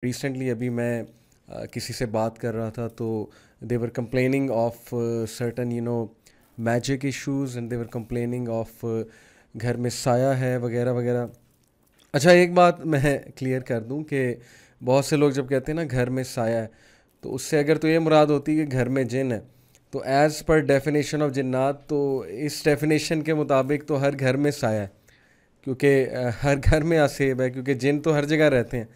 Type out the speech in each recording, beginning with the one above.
Recently अभी मैं किसी से बात कर रहा था तो they were complaining of certain magic issues and they were complaining of घर में साया है वगैरह वगैरह। अच्छा, एक बात मैं क्लियर कर दूं कि बहुत से लोग जब कहते हैं ना घर में साया है, तो उससे अगर तो ये मुराद होती है कि घर में जिन है, तो एज़ पर डेफिनेशन ऑफ जिन्नात, तो इस डेफिनेशन के मुताबिक तो हर घर में साया है, क्योंकि हर घर में आसेब है, क्योंकि जिन तो हर जगह रहते हैं।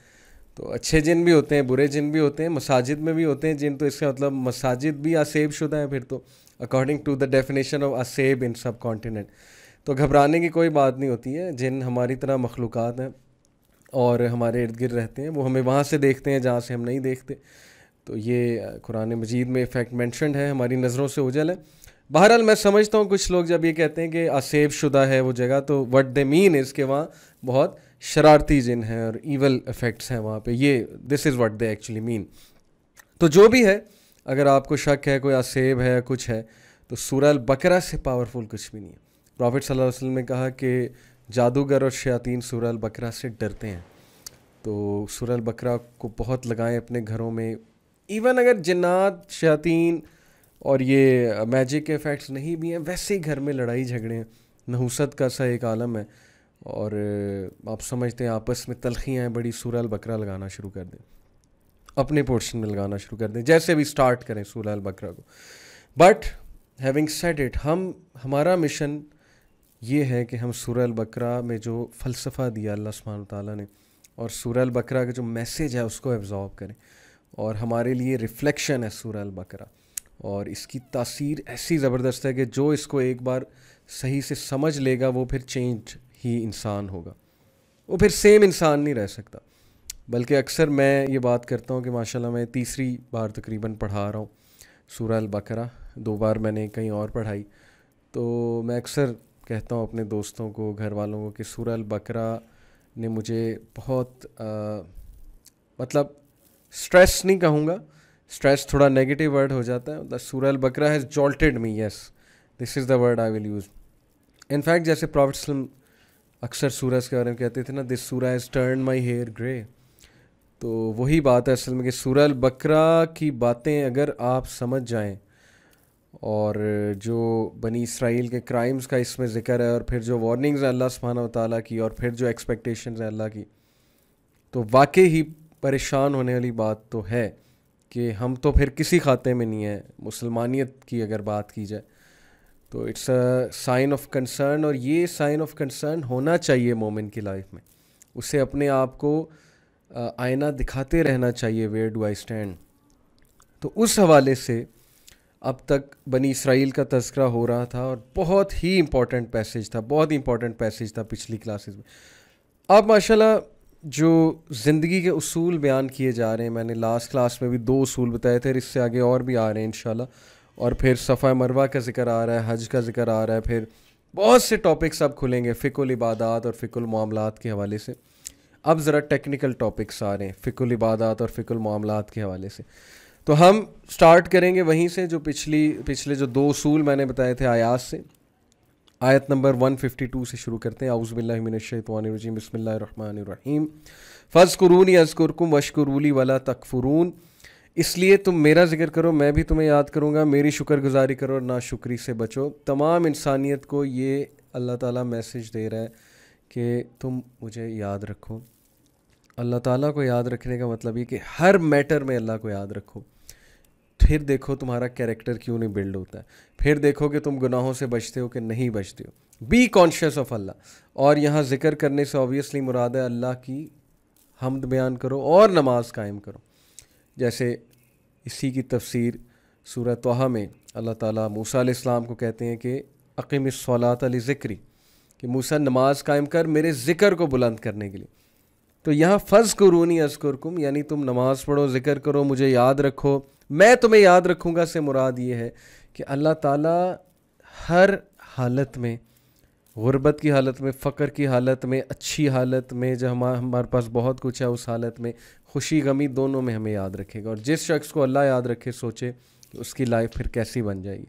तो अच्छे जिन भी होते हैं, बुरे जिन भी होते हैं, मसाजिद में भी होते हैं जिन, तो इसका मतलब मसाजिद भी आसेब शुदा है फिर तो, according to the definition of आसेब इन सब कॉन्टिनेंट। तो घबराने की कोई बात नहीं होती है। जिन हमारी तरह मखलूक़ात हैं और हमारे इर्द गिर्द रहते हैं, वो हमें वहाँ से देखते हैं जहाँ से हम नहीं देखते। तो ये कुरान मजीद में इफ़ेक्ट मैंशनड है, हमारी नज़रों से ओझल है। बहरहाल मैं समझता हूँ कुछ लोग जब ये कहते हैं कि आसेब शुदा है वो जगह, तो व्हाट दे मीन इज़ कि वहाँ बहुत शरारती जिन हैं और ईवल इफ़ेक्ट्स हैं वहाँ पे। ये this is what they actually mean. तो जो भी है, अगर आपको शक है कोई आसेब है कुछ है, तो सूरह अल बकरा से पावरफुल कुछ भी नहीं है। प्रॉफिट सल्लल्लाहु अलैहि वसल्लम ने कहा कि जादूगर और शयातीन सूरह अल बकरा से डरते हैं। तो सूरह अल बकरा को बहुत लगाएं अपने घरों में। इवन अगर जिन्नात, शयातीन और ये मैजिक के इफ़ेक्ट्स नहीं भी हैं, वैसे ही घर में लड़ाई झगड़े हैं, नहुसत का सा एक आलम है। और आप समझते हैं आपस में तलखियाँ हैं बड़ी, सूरह अल बकरा लगाना शुरू कर दें, अपने पोर्शन में लगाना शुरू कर दें, जैसे भी स्टार्ट करें सूरह अल बकरा को। बट हैविंग सेड इट, हमारा मिशन ये है कि हम सूरह अल बकरा में जो फ़लसफ़ा दिया अल्लाह सुब्हानहू तआला ने, और सूरह अल बकरा का जो मैसेज है उसको एब्जॉर्ब करें। और हमारे लिए रिफ्लेक्शन है सूरह अल बकरा, और इसकी तासीर ऐसी ज़बरदस्त है कि जो इसको एक बार सही से समझ लेगा वो फिर चेंज ही इंसान होगा, वो फिर सेम इंसान नहीं रह सकता। बल्कि अक्सर मैं ये बात करता हूँ कि माशाल्लाह मैं तीसरी बार तकरीबन पढ़ा रहा हूँ सूरह अल बकरा, 2 बार मैंने कहीं और पढ़ाई। तो मैं अक्सर कहता हूँ अपने दोस्तों को, घर वालों को, कि सूरह अल बकरा ने मुझे बहुत मतलब स्ट्रेस नहीं कहूँगा, स्ट्रेस थोड़ा नेगेटिव वर्ड हो जाता है, मतलब सूरह अल बकरा has jolted me, yes this is the word I will use. In fact जैसे प्रॉफिट सल्लल्लाहु अक्सर सूरज के बारे में कहते थे ना, दिस सूरह has turn my hair grey. तो वही बात है असल में कि सूरह अल बकरा की बातें अगर आप समझ जाएं, और जो बनी इसराइल के क्राइम्स का इसमें ज़िक्र है, और फिर जो वार्निंग्स हैं अल्लाह सुब्हानहू व तआला की, और फिर जो एक्सपेक्टेशंस हैं अल्लाह की, तो वाकई ही परेशान होने वाली बात तो है कि हम तो फिर किसी खाते में नहीं है। मुसलमानियत की अगर बात की जाए तो it's a sign of concern, और ये साइन ऑफ कंसर्न होना चाहिए मोमिन की लाइफ में। उसे अपने आप को आईना दिखाते रहना चाहिए, वेयर डू आई स्टैंड। तो उस हवाले से अब तक बनी इसराइल का तज़किरा हो रहा था, और बहुत ही इंपॉर्टेंट पैसेज था, बहुत ही इंपॉर्टेंट पैसेज था पिछली क्लासेस में। अब माशाल्लाह जो ज़िंदगी के उसूल बयान किए जा रहे हैं, मैंने लास्ट क्लास में भी 2 उसूल बताए थे, इससे आगे और भी आ रहे हैं इंशाल्लाह। और फिर सफ़ा मरवा का ज़िक्र आ रहा है, हज का ज़िक्र आ रहा है, फिर बहुत से टॉपिक्स अब खुलेंगे फ़िक़ुल इबादात और फ़िक़ुल मामलात के हवाले से। अब ज़रा टेक्निकल टॉपिक्स आ रहे हैं फ़िक़ुल इबादात और फ़िक़ुल मामलात के हवाले से। तो हम स्टार्ट करेंगे वहीं से जो पिछले जो 2 उसूल मैंने बताए थे आयात से। आयत नंबर 152 से शुरू करते हैं। औज़ु बिल्लाहि मिनश शैतानिर रजीम, बिस्मिल्लाहिर रहमानिर रहीम। फ़ज़्कुरूनी अज़्कुरकुम वश्कुरूली वला तकफ़ुरून, इसलिए तुम मेरा ज़िक्र करो, मैं भी तुम्हें याद करूँगा, मेरी शुक्रगुजारी करो और नाशुक्री से बचो। तमाम इंसानियत को ये अल्लाह ताला मैसेज दे रहा है कि तुम मुझे याद रखो। अल्लाह ताला को याद रखने का मतलब ये कि हर मैटर में अल्लाह को याद रखो। फिर देखो तुम्हारा कैरेक्टर क्यों नहीं बिल्ड होता है, फिर देखो कि तुम गुनाहों से बचते हो कि नहीं बचते हो। बी कॉन्शियस ऑफ अल्लाह। और यहाँ ज़िक्र करने से ऑब्वियसली मुराद है अल्लाह की हम्द बयान करो और नमाज कायम करो। जैसे इसी की तफसीर सूरह तोहा में अल्लाह ताला मूसा अलैहिस्सलाम को कहते हैं कि अक़िमिस्सलात लिज़िक्री, कि मूसा नमाज कायम कर मेरे ज़िक्र को बुलंद करने के लिए। तो यहाँ फ़ज़्कुरूनी अज़्कुरकुम, यानी तुम नमाज़ पढ़ो, ज़िक्र करो, मुझे याद रखो, मैं तुम्हें याद रखूँगा से मुराद ये है कि अल्लाह ताला हर हालत में, गुर्बत की हालत में, फ़क्र की हालत में, अच्छी हालत में, जब हमारे पास बहुत कुछ है उस हालत में, खुशी गमी दोनों में हमें याद रखेगा। और जिस शख्स को अल्लाह याद रखे सोचे कि उसकी लाइफ फिर कैसी बन जाएगी।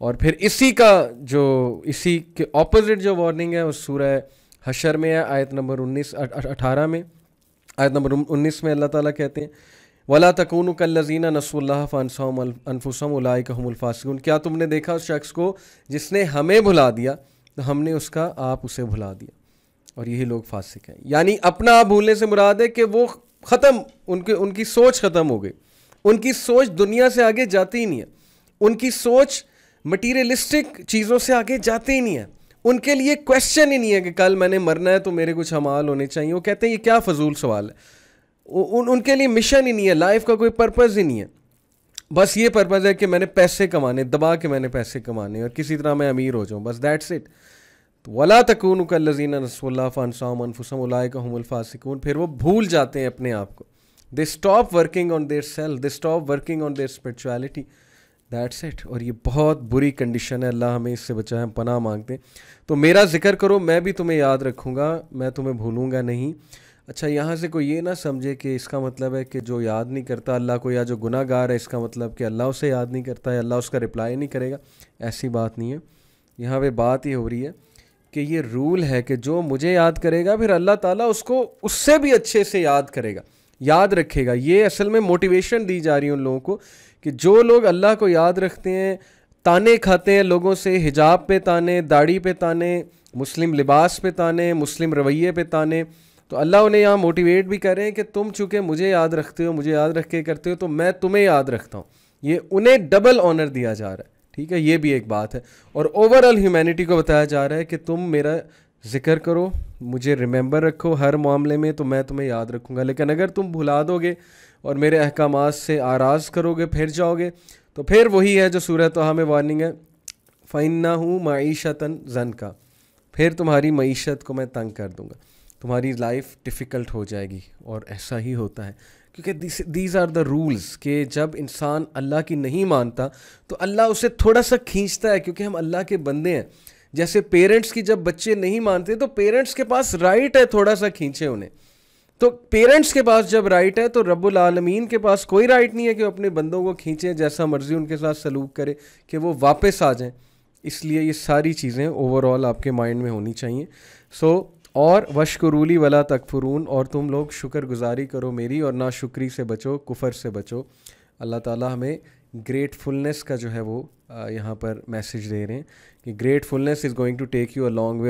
और फिर इसी के ऑपोजिट जो वार्निंग है उस सूरह हशर में है, आयत नंबर 18 में, आयत नंबर 19 में अल्लाह ताला कहते हैं वला तकूनु कल्लज़ीना नस्सुल्लाह फ़अनसहुम अनफुसहुम उलाइका हुमुल फ़ासिकून। क्या तुमने देखा उस शख्स को जिसने हमें भुला दिया तो हमने उसका आप उसे भुला दिया, और यही लोग फासिक हैं। यानी अपना आप भूलने से मुराद है कि वो ख़त्म, उनकी सोच ख़त्म हो गई, उनकी सोच दुनिया से आगे जाती ही नहीं है, उनकी सोच मटीरियलिस्टिक चीज़ों से आगे जाती ही नहीं है, उनके लिए क्वेश्चन ही नहीं है कि कल मैंने मरना है तो मेरे कुछ अमाल होने चाहिए। वो कहते हैं ये क्या फजूल सवाल है। उनके लिए मिशन ही नहीं है, लाइफ का कोई पर्पज़ ही नहीं है, बस ये पर्पज़ है कि मैंने पैसे कमाने, दबा के मैंने पैसे कमाने और किसी तरह मैं अमीर हो जाऊँ, बस दैट्स इट। तो वला तकूनु कल्लज़ीना नस्सुल्लाह फ़अनसहुम अनफुसहुम उलाइका हुमुल फ़ासिकून। फिर वो भूल जाते हैं अपने आप को, they stop working on their self, they stop working on their spirituality, that's it. और ये बहुत बुरी कंडीशन है, अल्लाह हमें इससे बचाए, हम पनाह मांगते हैं। तो मेरा जिक्र करो, मैं भी तुम्हें याद रखूँगा, मैं तुम्हें भूलूँगा नहीं। अच्छा, यहाँ से कोई ये ना समझे कि इसका मतलब है कि जो याद नहीं करता अल्लाह को या जो गुनाहगार है इसका मतलब कि अल्लाह उसे याद नहीं करता है, अल्लाह उसका रिप्लाई नहीं करेगा। ऐसी बात नहीं है। यहाँ पे बात ये हो रही है कि ये रूल है कि जो मुझे याद करेगा फिर अल्लाह ताला उसको उससे भी अच्छे से याद करेगा, याद रखेगा। ये असल में मोटिवेशन दी जा रही है उन लोगों को कि जो लोग अल्लाह को याद रखते हैं, ताने खाते हैं लोगों से, हिजाब पे ताने, दाढ़ी पे ताने, मुस्लिम लिबास पे ताने, मुस्लिम रवैये पे ताने, तो अल्लाह उन्हें यहाँ मोटिवेट भी कर रहे हैं कि तुम चूँकि मुझे याद रखते हो, मुझे याद रख के करते हो, तो मैं तुम्हें याद रखता हूँ। ये उन्हें डबल ऑनर दिया जा रहा है, ठीक है, ये भी एक बात है। और ओवरऑल ह्यूमैनिटी को बताया जा रहा है कि तुम मेरा जिक्र करो, मुझे रिमेंबर रखो हर मामले में, तो मैं तुम्हें याद रखूँगा। लेकिन अगर तुम भुला दोगे और मेरे अहकामात से आराज़ करोगे, फिर जाओगे, तो फिर वही है जो सूरह तोहा में वार्निंग है, फ़इन्नहु मईशतन ज़नका, फिर तुम्हारी मईशत को मैं तंग कर दूँगा, तुम्हारी लाइफ डिफ़िकल्ट हो जाएगी। और ऐसा ही होता है क्योंकि दीज आर द रूल्स कि जब इंसान अल्लाह की नहीं मानता तो अल्लाह उसे थोड़ा सा खींचता है, क्योंकि हम अल्लाह के बंदे हैं। जैसे पेरेंट्स की जब बच्चे नहीं मानते तो पेरेंट्स के पास राइट है थोड़ा सा खींचे उन्हें, तो पेरेंट्स के पास जब राइट है तो रब्बुल आलमीन के पास कोई राइट नहीं है कि वो अपने बंदों को खींचे, जैसा मर्जी उनके साथ सलूक करे कि वो वापस आ जाएं। इसलिए ये सारी चीज़ें ओवरऑल आपके माइंड में होनी चाहिए। और वशकुरूली वला तकफुरून, और तुम लोग शुक्रगुजारी करो मेरी और ना शुक्री से बचो, कुफर से बचो। अल्लाह ताला हमें ग्रेटफुलनेस का जो है वो यहाँ पर मैसेज दे रहे हैं कि gratefulness is going to take you a long way.